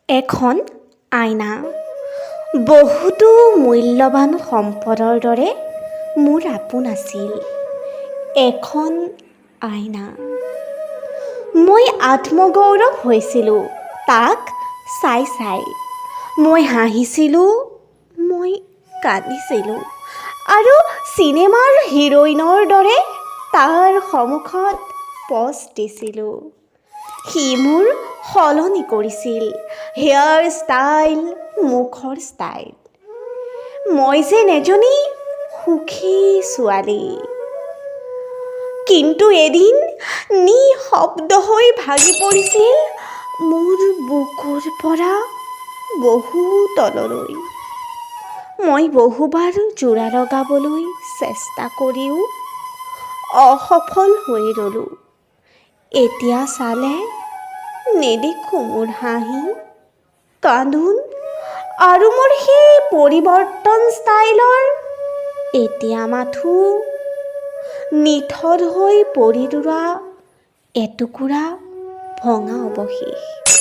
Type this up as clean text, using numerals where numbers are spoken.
এখন আইনা বহুতো মূল্যৱান সম্পদৰ দৰে মোৰ আপোন আছিল। এখন আইনা। মই আত্মগৌৰৱ হৈছিলোঁ তাক চাই চাই। মই হাঁহিছিলোঁ, মই কান্দিছিলোঁ আৰু চিনেমাৰ হিৰোইনৰ দৰে তাৰ সন্মুখত প'জ দিছিলোঁ। সি মোৰ সলনি কৰিছিল হেয়াৰ ষ্টাইল, মুখৰ ষ্টাইল। মই যেন এজনী সুখী ছোৱালী। কিন্তু এদিন নিঃশব্দ হৈ ভাগি পৰিছিল মোৰ বুকুৰ পৰা বহু তললৈ। মই বহুবাৰ জোৰা লগাবলৈ চেষ্টা কৰিও অসফল হৈ ৰ'লোঁ। এতিয়া চালে নেদেখোঁ মোৰ হাঁহি, কান্দোন আৰু মোৰ সেই পৰিৱৰ্তন ষ্টাইলৰ এতিয়া মাথো নিথৰ হৈ পৰি ৰোৱা এটুকুৰা ভঙা অৱশেষ।